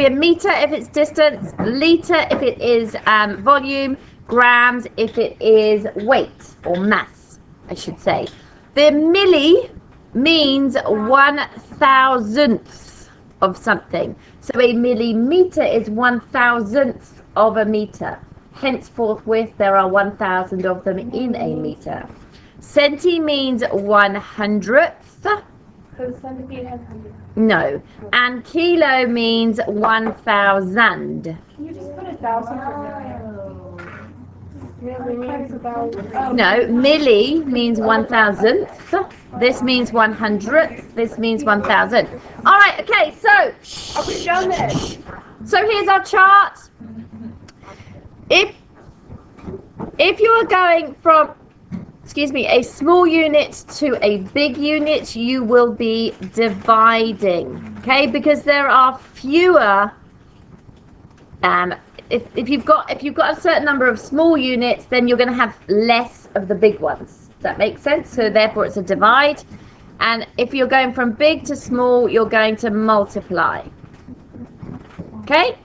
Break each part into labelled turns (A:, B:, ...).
A: be a meter if it's distance, liter if it is volume, grams if it is weight or mass, I should say. The milli means 1,000th of something. So a millimeter is 1,000th of a meter. Henceforth, there are 1,000 of them in a meter. Centi means 100th.
B: So centipede has 100.
A: No. And kilo means 1,000.
B: Can you just put 1,000 for million?
A: No, milli means 1,000th. This means 100th. This means 1,000. All right, okay, so
B: Show this.
A: So here's our chart. If you are going from, a small unit to a big unit, you will be dividing, okay? Because there are fewer. If you've got a certain number of small units, then you're going to have less of the big ones. Does that make sense? So therefore, it's a divide. And if you're going from big to small, you're going to multiply. Okay?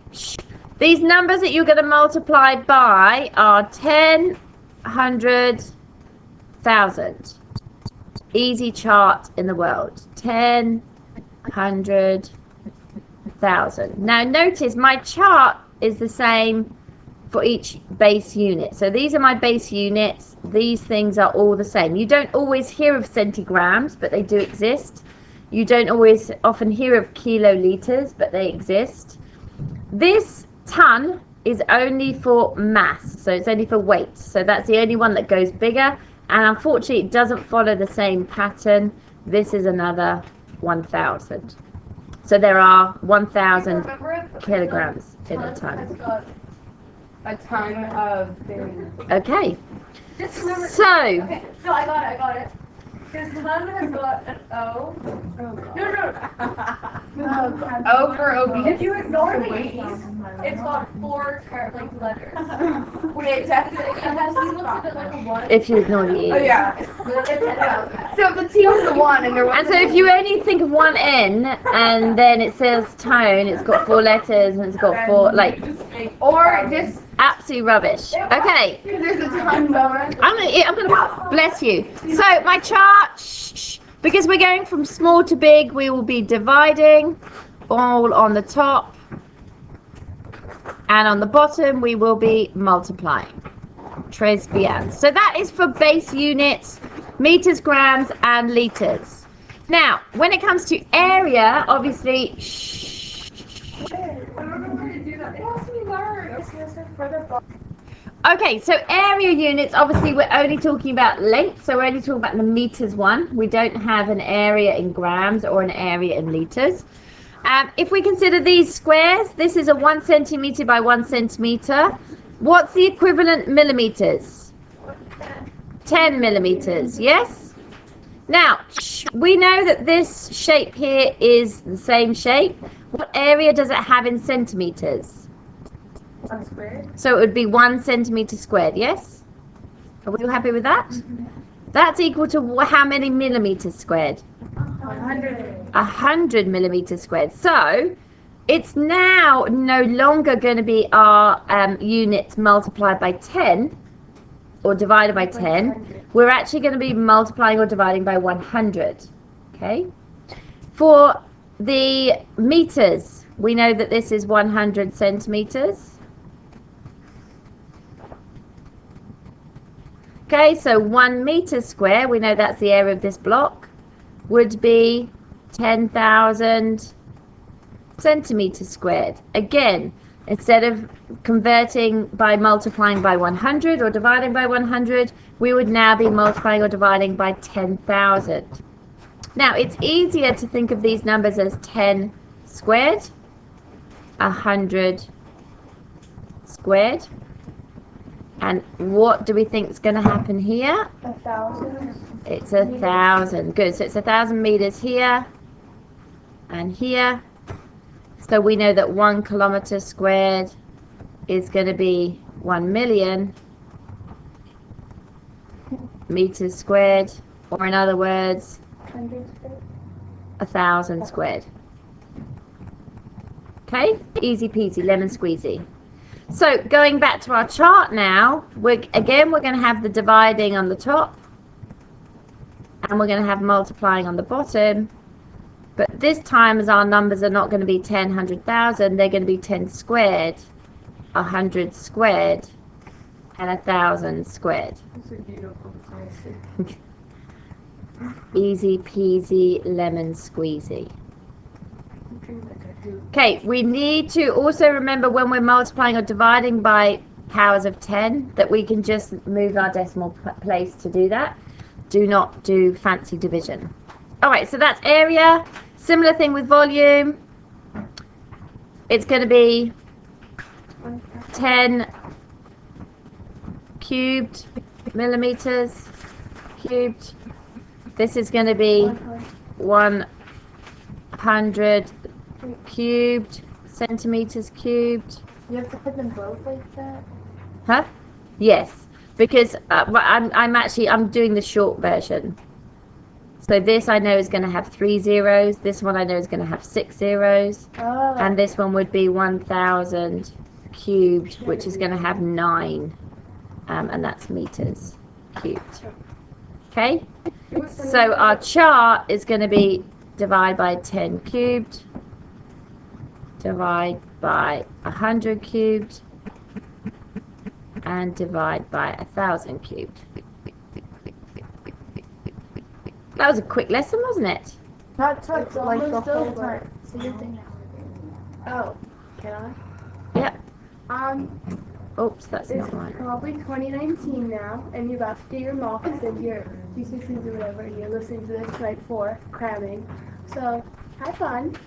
A: These numbers that you're going to multiply by are 10, 100, 1,000. Easy chart in the world. 10, 100, 1,000. Now notice my chart is the same for each base unit. So these are my base units. These things are all the same. You don't always hear of centigrams, but they do exist. You don't often hear of kiloliters, but they exist. This ton is only for mass, so it's only for weight. So that's the only one that goes bigger. And unfortunately, it doesn't follow the same pattern. This is another 1,000. So there are 1,000 kilograms in a ton.
B: A ton of variance.
A: Okay.
C: Just remember.
A: So.
C: Okay, no, I got it. Because ton has got an O. No.
B: O for obese.
C: If you ignore the E's, it's got 4 letters. Wait, definitely. It has to look a bit like a 1.
A: If you ignore the E.
B: Oh yeah. So if the T was the 1 and there was.
A: And so if you only think of one N and then it says tone, it's got 4 letters and it's got 4
B: Or just.
A: absolute rubbish. Okay.
B: There's a ton going.
A: I'm gonna bless you. So my chart, because we're going from small to big, we will be dividing all on the top, and on the bottom we will be multiplying. Tres bien. So that is for base units, meters, grams, and liters. Now, when it comes to area, obviously. Okay, so area units, obviously we're only talking about length, so we're only talking about the meters one. We don't have an area in grams or an area in liters. If we consider these squares, this is a 1 centimeter by 1 centimeter. What's the equivalent millimeters? 10 millimeters, yes? Now, we know that this shape here is the same shape. What area does it have in centimeters?
B: 1 squared.
A: So it would be 1 centimeter squared, yes? Are we all happy with that? That's equal to how many millimeters squared?
B: 100.
A: 100 millimeters squared. So it's now no longer going to be our units multiplied by 10 or divided by 10. We're actually going to be multiplying or dividing by 100. Okay? For the meters, we know that this is 100 centimeters. Okay, so 1 meter square, we know that's the area of this block, would be 10,000 centimeters squared. Again, instead of converting by multiplying by 100 or dividing by 100, we would now be multiplying or dividing by 10,000. Now, it's easier to think of these numbers as 10 squared, 100 squared. And what do we think is going to happen here?
B: 1,000.
A: It's 1,000. Good. So it's 1,000 meters here and here. So we know that 1 kilometer squared is going to be 1 million meters squared, or in other words, 1,000 squared. Okay, easy peasy, lemon squeezy. So going back to our chart now, we're going to have the dividing on the top, and we're going to have multiplying on the bottom. But this time, as our numbers are not going to be 10, 100,000, they're going to be 10 squared, 100 squared, and 1,000 squared. Easy peasy, lemon squeezy. Okay, we need to also remember when we're multiplying or dividing by powers of 10 that we can just move our decimal place to do that. Do not do fancy division. All right, so that's area. Similar thing with volume. It's going to be 10 cubed millimeters cubed. This is going to be 100 cubed centimeters cubed.
B: You have to put them both like that?
A: Huh? Yes, because I'm doing the short version. So this I know is going to have 3 zeros. This one I know is going to have 6 zeros.
B: Oh.
A: And this one would be 1,000 cubed, which is going to have 9. And that's meters cubed. Okay? So our chart is going to be divide by 10 cubed, divide by 100 cubed, and divide by 1,000 cubed. That was a quick lesson, wasn't it?
B: That took like the whole
C: over.
B: time.
C: So you're thinking.
B: Oh, can I?
A: Yep. Oops, that's
B: It's
A: not right.
B: probably 2019 now, and you're about to get your mocks and your GCSEs or whatever, and you're listening to this right for cramming. So, have fun,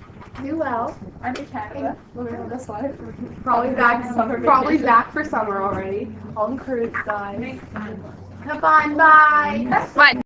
B: do well.
C: I'm in Canada. Living on this life.
B: Probably back for summer already. All encouraged, guys. Have fun, bye.
A: Right.